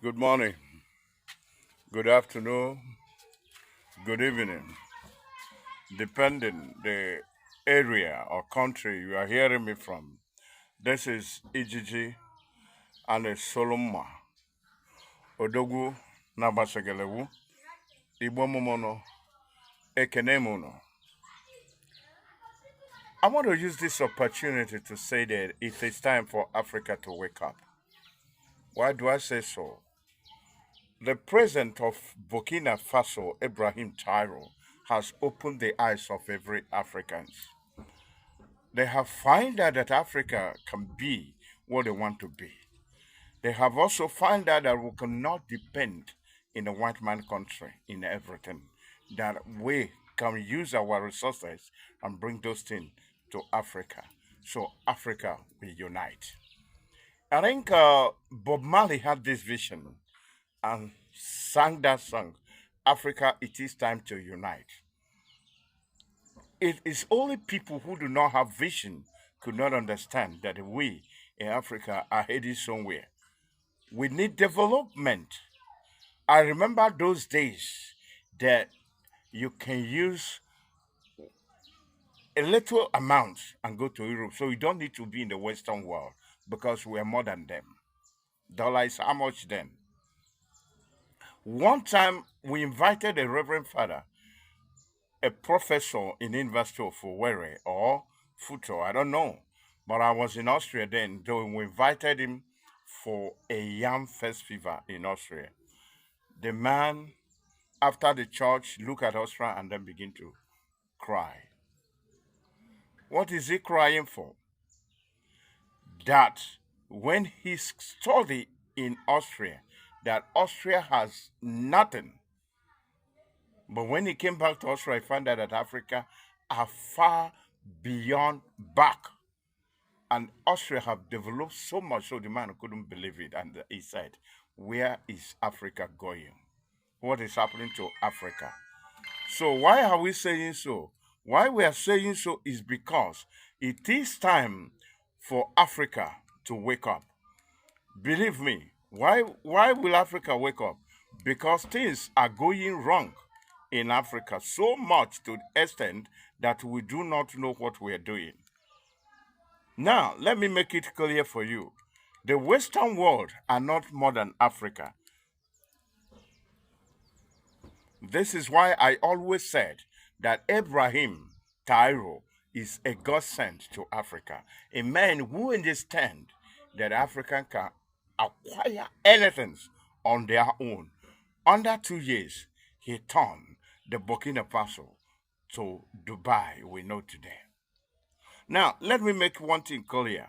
Good morning, good afternoon, good evening, depending the area or country you are hearing me from. This is Ijiji and Solomma Odogwu Nabasegelewu Igbo Momono Ekenemono. I want to use this opportunity to say that it is time for Africa to wake up. Why do I say so? The president of Burkina Faso, Ibrahim Traoré, has opened the eyes of every African. They have found out that Africa can be what they want to be. They have also found out that we cannot depend in a white man country in everything. That we can use our resources and bring those things to Africa. So Africa will unite. I think Bob Marley had this vision and sang that song, Africa, it is time to unite. It is only people who do not have vision could not understand that we in Africa are heading somewhere. We need development. I remember those days that you can use a little amount and go to Europe. So you don't need to be in the Western world because we are more than them. Dollar is how much then? One time we invited a Reverend Father, a professor in University of Owerri or Futo, I don't know. But I was in Austria then, though we invited him for a yam festival in Austria. The man, after the church, looked at Austria and then began to cry. What is he crying for? That when he studied in Austria, that Austria has nothing. But when he came back to Austria, he found out that Africa are far beyond back. And Austria have developed so much so the man couldn't believe it. And he said, where is Africa going? What is happening to Africa? So why are we saying so? Why we are saying so is because it is time for Africa to wake up. Believe me, why will Africa wake up? Because things are going wrong in Africa so much to the extent that we do not know what we are doing. Now, let me make it clear for you. The Western world are not modern Africa. This is why I always said that Abraham Tyro is a God sent to Africa, a man who understands that Africa can acquire anything on their own. Under 2 years, he turned the Burkina Faso to Dubai we know today. Now, let me make one thing clear.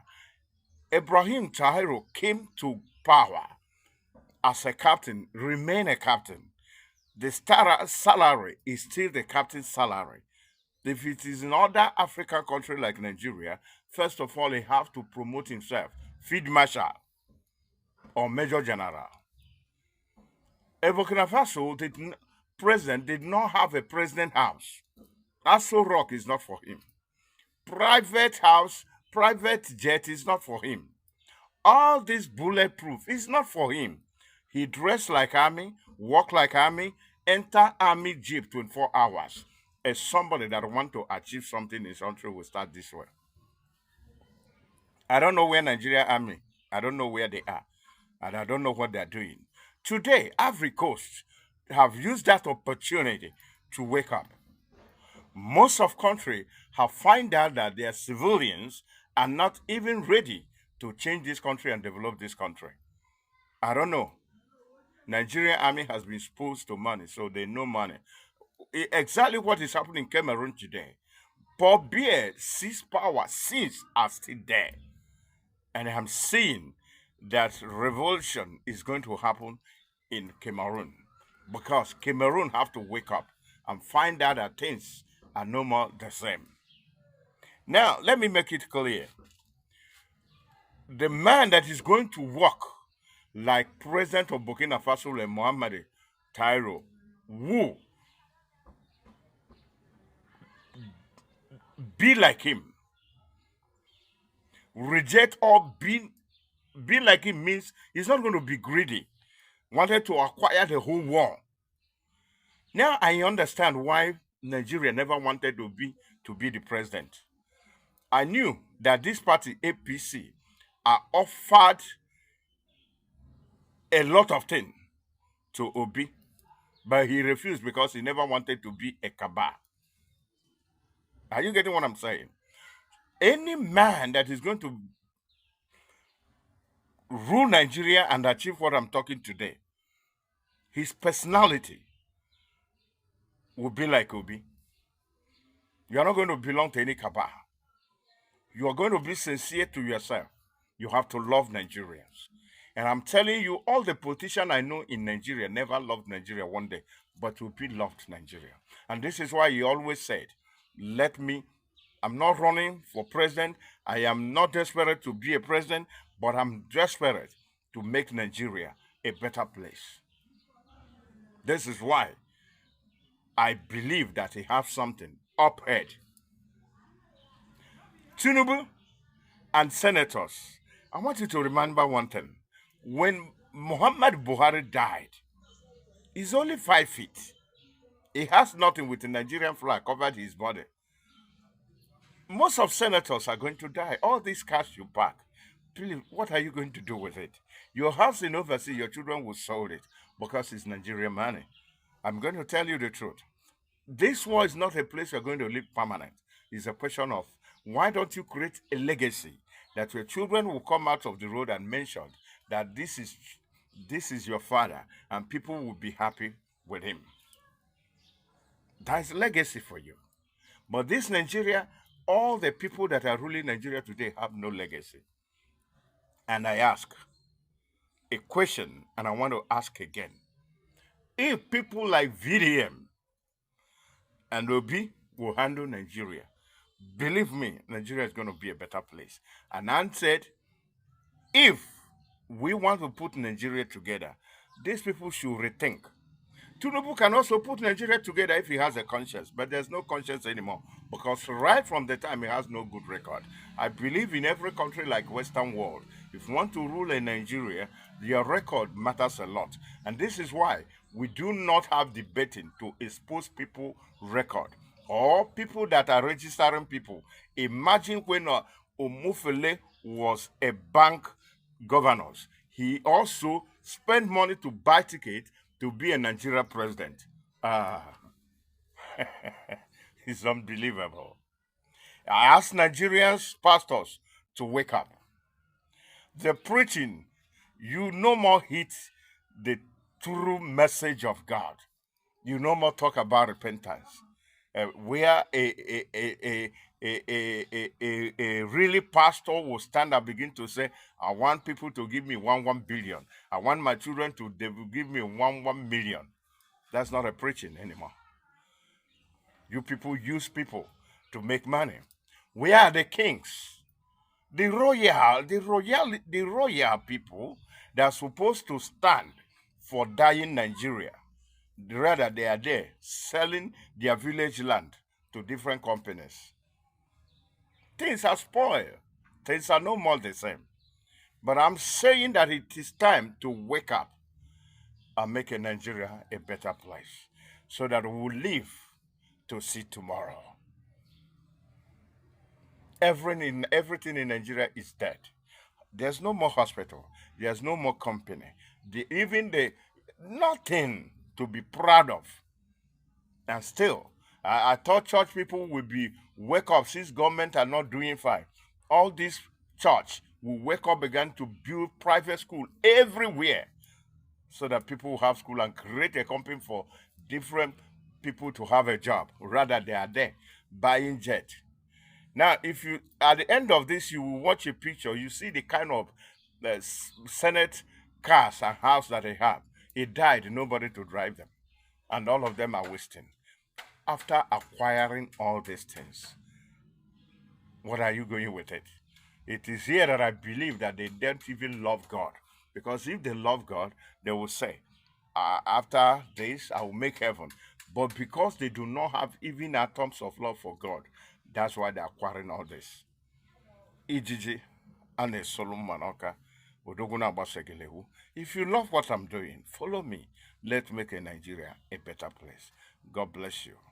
Ibrahim Tahiro came to power as a captain, remain a captain. The salary is still the captain's salary. If it is in other African country like Nigeria, first of all, he have to promote himself, field marshal or major general. Burkina Faso president did not have a president house. Aso Rock is not for him. Private house, private jet is not for him. All this bulletproof is not for him. He dressed like army, walk like army, enter army jeep 24 hours. As somebody that want to achieve something in his country will start this way. I don't know where Nigeria army, I don't know where they are, and I don't know what they're doing. Today, Ivory Coast have used that opportunity to wake up. Most of country have found out that their civilians are not even ready to change this country and develop this country. I don't know. Nigerian army has been exposed to money, so they know money. Exactly what is happening in Cameroon today. Paul Biya sees power since are still there. And I'm seeing that revolution is going to happen in Cameroon because Cameroon have to wake up and find out that things are no more the same. Now, let me make it clear. The man that is going to work like President of Burkina Faso, Muhammad Tyro, who be like him, reject or be like him means he's not going to be greedy. wanted to acquire the whole world. Now I understand why Nigeria never wanted to be the president. I knew that this party, APC, are offered a lot of things to Obi, but he refused because he never wanted to be a cabal. Are you getting what I'm saying? Any man that is going to rule Nigeria and achieve what I'm talking today, his personality will be like Obi. You are not going to belong to any cabal. You are going to be sincere to yourself. You have to love Nigerians. And I'm telling you, all the politicians I know in Nigeria never loved Nigeria one day, but Obi loved Nigeria. And this is why he always said, I'm not running for president. I am not desperate to be a president, but I'm desperate to make Nigeria a better place. This is why I believe that he has something up ahead. Tinubu and senators, I want you to remember one thing. When Muhammad Buhari died, he's only 5 feet. He has nothing with the Nigerian flag covered his body. Most of senators are going to die. All this cash you pack, please, what are you going to do with it? Your house in overseas, your children will sold it because it's Nigerian money. I'm going to tell you the truth. This war is not a place you're going to live permanent. It's a question of why don't you create a legacy that your children will come out of the road and mention that this is your father, and people will be happy with him. That's legacy for you. But this Nigeria, all the people that are ruling Nigeria today have no legacy. And I ask a question, and I want to ask again. If people like VDM and Obi will handle Nigeria, believe me, Nigeria is going to be a better place. And Ann said, if we want to put Nigeria together, these people should rethink. Tinubu can also put Nigeria together if he has a conscience, but there's no conscience anymore because right from the time he has no good record. I believe in every country like Western world, if you want to rule in Nigeria, your record matters a lot. And this is why we do not have debating to expose people record or people that are registering people. Imagine when Omufele was a bank governor. He also spent money to buy ticket to be a Nigeria president. It's unbelievable. I ask Nigerians pastors to wake up. The preaching, you no more hit the true message of God. You no more talk about repentance. Where a really pastor will stand and begin to say, I want people to give me 1 billion. I want my children to they will give me 1 million. That's not a preaching anymore. You people use people to make money. We are the kings. The royal people that are supposed to stand for dying Nigeria. Rather, they are there selling their village land to different companies. Things are spoiled. Things are no more the same. But I'm saying that it is time to wake up and make Nigeria a better place so that we will live to see tomorrow. Everything in Nigeria is dead. There's no more hospital. There's no more company. Nothing to be proud of. And still, I thought church people would be wake up since government are not doing fine. All this church will wake up again to build private school everywhere so that people will have school and create a company for different people to have a job. Rather, they are there buying jet. Now, if you at the end of this, you will watch a picture, you see the kind of Senate cars and house that they have. He died, nobody to drive them, and all of them are wasting. After acquiring all these things, what are you going with it? It is here that I believe that they don't even love God. Because if they love God, they will say, after this, I will make heaven. But because they do not have even atoms of love for God, that's why they're acquiring all this. Ijiji and a Solomon Oka. Odoguna Basegelewu. If you love what I'm doing, follow me. Let's make a Nigeria a better place. God bless you.